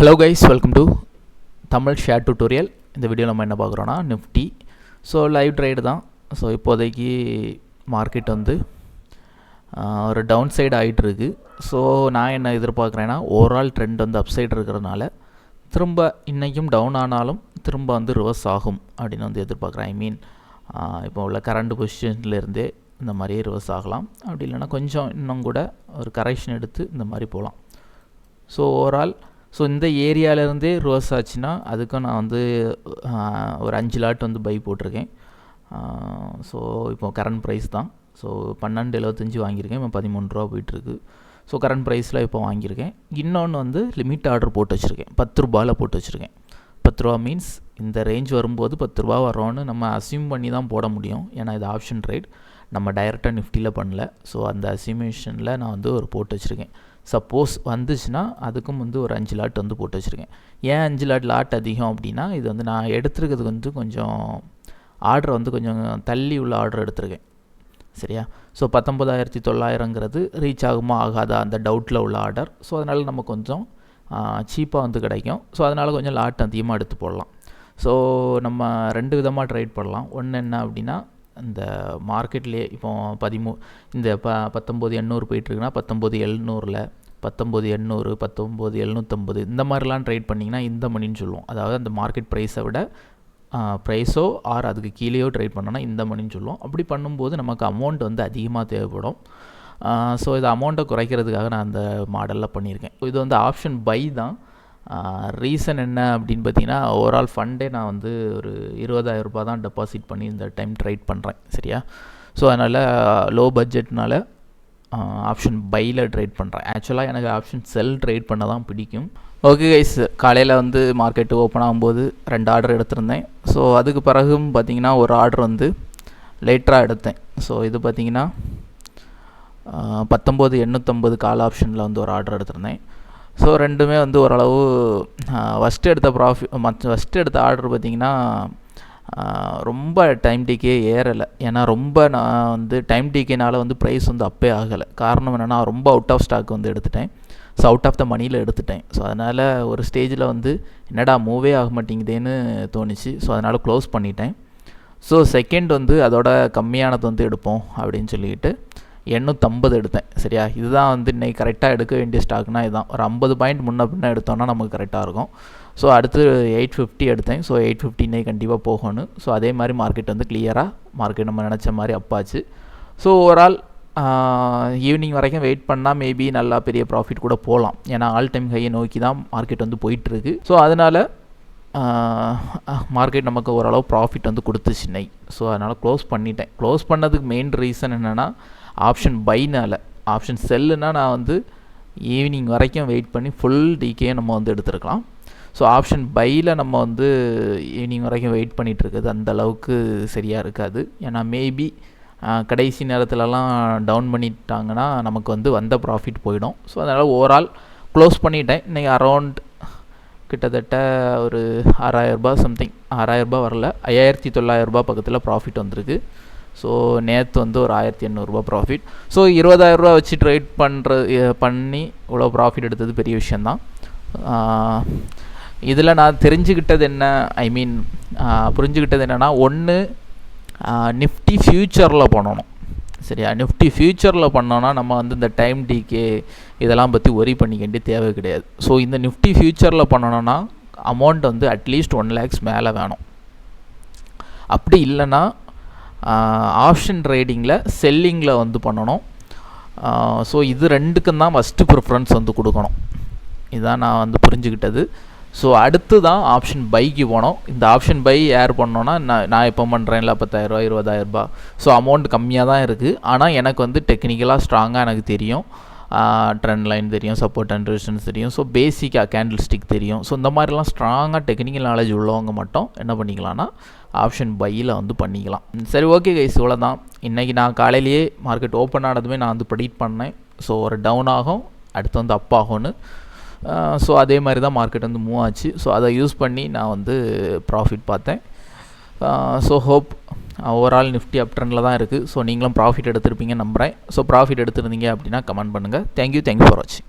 Hello guys, welcome to Tamil share tutorial. இந்த video நம்ம என்ன பார்க்குறோன்னா நிஃப்டி. ஸோ லைவ் ட்ரேடு தான். ஸோ இப்போதைக்கு மார்க்கெட் வந்து ஒரு டவுன் சைடு ஆகிட்டு இருக்குது. ஸோ நான் என்ன எதிர்பார்க்குறேன்னா ஓவரால் ட்ரெண்ட் வந்து அப் சைடு இருக்கிறதுனால திரும்ப இன்றைக்கும் டவுன் ஆனாலும் திரும்ப வந்து ரிவர்ஸ் ஆகும் அப்படின்னு வந்து எதிர்பார்க்குறேன். ஐ மீன் இப்போ உள்ள கரண்ட் பொசிஷன்லேருந்தே இந்த மாதிரியே ரிவர்ஸ் ஆகலாம். அப்படி இல்லைன்னா கொஞ்சம் இன்னும் கூட ஒரு கரெக்ஷன் எடுத்து இந்த மாதிரி போகலாம். ஸோ ஓவரால் இந்த ஏரியாவிலேருந்தே ரிவர்ஸ் ஆச்சுன்னா அதுக்கும் நான் வந்து ஒரு 5 லாட் வந்து பை போட்டிருக்கேன். ஸோ இப்போ கரண்ட் ப்ரைஸ் தான். ஸோ 12.75 வாங்கியிருக்கேன். இப்போ 13 ரூபா போயிட்டுருக்கு. ஸோ கரண்ட் ப்ரைஸில் இப்போ வாங்கியிருக்கேன். இன்னொன்று வந்து லிமிட் ஆர்டர் போட்டு வச்சுருக்கேன். 10 ரூபாயில் போட்டு வச்சுருக்கேன். 10 ரூபா மீன்ஸ் இந்த ரேஞ்ச் வரும்போது 10 ரூபா வரோன்னு நம்ம அஸ்யூம் பண்ணி தான் போட முடியும். ஏன்னா இது ஆப்ஷன் ட்ரேட், நம்ம டைரெக்டாக நிஃப்டியில் பண்ணல. ஸோ அந்த அஸ்யூமேஷனில் நான் வந்து ஒரு போட்டு வச்சுருக்கேன். சப்போஸ் வந்துச்சுன்னா அதுக்கும் வந்து ஒரு 5 லாட் வந்து போட்டு வச்சுருக்கேன். ஏன் 5 லாட் அதிகம் அப்படின்னா, இது வந்து நான் எடுத்துருக்கிறது வந்து கொஞ்சம் ஆர்டர் வந்து கொஞ்சம் தள்ளி உள்ள ஆர்டர் எடுத்திருக்கேன். சரியா? ஸோ 19,900ங்கிறது ரீச் ஆகுமா ஆகாதா அந்த டவுட்டில் உள்ள ஆர்டர். ஸோ அதனால் நம்ம கொஞ்சம் சீப்பாக வந்து கிடைக்கும். ஸோ அதனால் கொஞ்சம் லாட் அதிகமாக எடுத்து போடலாம். ஸோ நம்ம 2 விதமாக ட்ரேட் பண்ணலாம். ஒன்று என்ன அப்படின்னா, இந்த மார்க்கெட்லேயே இப்போ இந்த 19,800 போயிட்டுருக்குன்னா 19,700ல் 19,800 19,750 இந்த மாதிரிலாம் ட்ரேட் பண்ணிங்கன்னா இந்த மணின்னு சொல்லுவோம். அதாவது அந்த மார்க்கெட் ப்ரைஸை விட ப்ரைஸோ ஆர் அதுக்கு கீழேயோ ட்ரேட் பண்ணோன்னா இந்த மணின்னு சொல்லுவோம். அப்படி பண்ணும்போது நமக்கு அமௌண்ட் வந்து அதிகமாக தேவைப்படும். ஸோ இது அமௌண்ட்டை குறைக்கிறதுக்காக நான் அந்த மாடலில் பண்ணியிருக்கேன். இது வந்து ஆப்ஷன் பை தான். ரீசன் என்ன அப்படின்னு பார்த்தீங்கன்னா, ஓவரால் ஃபண்டே நான் வந்து ஒரு 20,000 ரூபாய் தான் டெபாசிட் பண்ணி இந்த டைம் ட்ரேட் பண்ணுறேன். சரியா? ஸோ அதனால் லோ பட்ஜெட்னால ஆப்ஷன் பையில் ட்ரேட் பண்ணுறேன். ஆக்சுவலாக எனக்கு ஆப்ஷன் செல் ட்ரேட் பண்ண தான் பிடிக்கும். ஓகே கைஸ், காலையில் வந்து மார்க்கெட்டு ஓப்பன் ஆகும்போது 2 ஆர்டர் எடுத்திருந்தேன். ஸோ அதுக்கு பிறகும் பார்த்திங்கன்னா ஒரு ஆர்டர் வந்து லேட்டராக எடுத்தேன். ஸோ இது பார்த்திங்கன்னா 19,850 கால் ஆப்ஷனில் வந்து ஒரு ஆர்டர் எடுத்திருந்தேன். ஸோ ரெண்டுமே வந்து ஓரளவு ஃபஸ்ட்டு எடுத்த ஆர்டர் பார்த்திங்கன்னா ரொம்ப டைம் டிகே ஏறலை. ஏன்னா ரொம்ப நான் வந்து டைம் டிகேனால் வந்து ப்ரைஸ் வந்து அப்பே ஆகலை. காரணம் என்னென்னா, ரொம்ப அவுட் ஆஃப் ஸ்டாக் வந்து எடுத்துட்டேன். ஸோ அவுட் ஆஃப் த மணியில் எடுத்துட்டேன். ஸோ அதனால் ஒரு ஸ்டேஜில் வந்து என்னடா மூவே ஆக மாட்டேங்குதேன்னு தோணுச்சு. ஸோ அதனால் க்ளோஸ் பண்ணிட்டேன். ஸோ செகண்ட் வந்து அதோட கம்மியானது வந்து எடுப்போம் அப்படின்னு சொல்லிக்கிட்டு 850 எடுத்தேன். சரியா? இதுதான் வந்து இன்றைக்கி கரெக்டாக எடுக்க வேண்டிய ஸ்டாக்னால் இதுதான். ஒரு 50 பாயிண்ட் முன்ன பின்ன எடுத்தோன்னா நமக்கு கரெக்டாக இருக்கும். ஸோ அடுத்து 850 எடுத்தேன். ஸோ 850 இன்றைக்கி கண்டிப்பாக போகணும். ஸோ அதே மாதிரி மார்க்கெட் வந்து கிளியராக மார்க்கெட் நம்ம நினச்ச மாதிரி அப்பாச்சு. ஸோ ஓவரால் ஈவினிங் வரைக்கும் வெயிட் பண்ணால் மேபி நல்லா பெரிய ப்ராஃபிட் கூட போகலாம். ஏன்னா ஆல் டைம் ஹையை நோக்கி தான் மார்க்கெட் வந்து போயிட்டுருக்கு. ஸோ அதனால் மார்க்கெட் நமக்கு ஓரளவு ப்ராஃபிட் வந்து கொடுத்துச்சு இன்னைக்கு. ஸோ அதனால் க்ளோஸ் பண்ணிட்டேன். க்ளோஸ் பண்ணதுக்கு மெயின் ரீசன் என்னென்னா, ஆப்ஷன் பைனால். ஆப்ஷன் செல்லுனா நான் வந்து ஈவினிங் வரைக்கும் வெயிட் பண்ணி ஃபுல் டிகே நம்ம வந்து எடுத்துருக்கலாம். ஸோ ஆப்ஷன் பையில் நம்ம வந்து ஈவினிங் வரைக்கும் வெயிட் பண்ணிகிட்ருக்குது அந்தளவுக்கு சரியாக இருக்காது. ஏன்னா மேபி கடைசி நேரத்துலலாம் டவுன் பண்ணிட்டாங்கன்னா நமக்கு வந்து வந்த ப்ராஃபிட் போயிடும். ஸோ அதனால் ஓவரால் க்ளோஸ் பண்ணிட்டேன். இன்றைக்கி அரௌண்ட் கிட்டத்தட்ட ஒரு 6,000 ரூபாய் சம்திங், 6,000 ரூபாய் வரல, 5,900 ரூபாய் பக்கத்தில் ப்ராஃபிட் வந்திருக்கு. ஸோ நேற்று வந்து ஒரு 1,800 ரூபாய் ப்ராஃபிட். ஸோ 20,000 ரூபா வச்சு ட்ரேட் பண்ணி இவ்வளோ ப்ராஃபிட் எடுத்தது பெரிய விஷயந்தான். இதில் நான் தெரிஞ்சுக்கிட்டது என்ன, புரிஞ்சுக்கிட்டது என்னென்னா, ஒன்று நிஃப்டி ஃப்யூச்சரில் பண்ணணும். சரியா? நிஃப்டி ஃப்யூச்சரில் பண்ணோன்னா நம்ம வந்து இந்த டைம் டிகே இதெல்லாம் பற்றி ஒரி பண்ணிக்க வேண்டிய தேவை கிடையாது. ஸோ இந்த நிஃப்டி ஃப்யூச்சரில் பண்ணணுன்னா அமௌண்ட் வந்து அட்லீஸ்ட் 1 lakhs மேலே வேணும். அப்படி இல்லைன்னா ஆப்ஷன் ட்ரேடிங்கில் செல்லிங்கில் வந்து பண்ணணும். ஸோ இது ரெண்டுக்கும் தான் ஃபஸ்ட்டு ப்ரிஃபரன்ஸ் வந்து கொடுக்கணும். இதுதான் நான் வந்து புரிஞ்சுக்கிட்டது. ஸோ அடுத்து தான் ஆப்ஷன் பைக்கு போனோம். இந்த ஆப்ஷன் பை யார் பண்ணோன்னா, நான் இப்போ பண்ணுறேன்ல 10,000 ரூபா 20,000 ரூபா. ஸோ அமௌண்ட் கம்மியாக தான் இருக்குது. ஆனால் எனக்கு வந்து டெக்னிக்கலாக ஸ்ட்ராங்காக எனக்கு தெரியும். ட்ரெண்ட் லைன் தெரியும், சப்போர்ட் அண்ட் ரெசிஸ்டன்ஸ் தெரியும். ஸோ பேசிக்காக கேண்டில் ஸ்டிக் தெரியும். ஸோ இந்த மாதிரிலாம் ஸ்ட்ராங்காக டெக்னிக்கல் நாலேஜ் உள்ளவங்க மட்டும் என்ன பண்ணிக்கலாம்னா ஆப்ஷன் பையில் வந்து பண்ணிக்கலாம். சரி, ஓகே கைஸ், இவ்வளோ தான். இன்றைக்கி நான் காலையிலேயே மார்க்கெட் ஓப்பன் ஆனதுமே நான் வந்து ப்ரெடிக்ட் பண்ணேன். ஸோ ஒரு டவுன் ஆகும், அடுத்து வந்து அப் ஆகும்னு. ஸோ அதே மாதிரி தான் மார்க்கெட் வந்து மூவ் ஆச்சு. ஸோ அதை யூஸ் பண்ணி நான் வந்து ப்ராஃபிட் பார்த்தேன். ஸோ ஹோப் ஓவரால் நிஃப்டி அப் ட்ரெண்டில் தான் இருக்குது. ஸோ நீங்களும் ப்ராஃபிட் எடுத்திருப்பீங்கன்னு நம்புகிறேன். ஸோ ப்ராஃபிட் எடுத்திருந்தீங்க அப்படின்னா கமெண்ட் பண்ணுங்கள். தேங்க்யூ ஃபார் வாட்சிங்.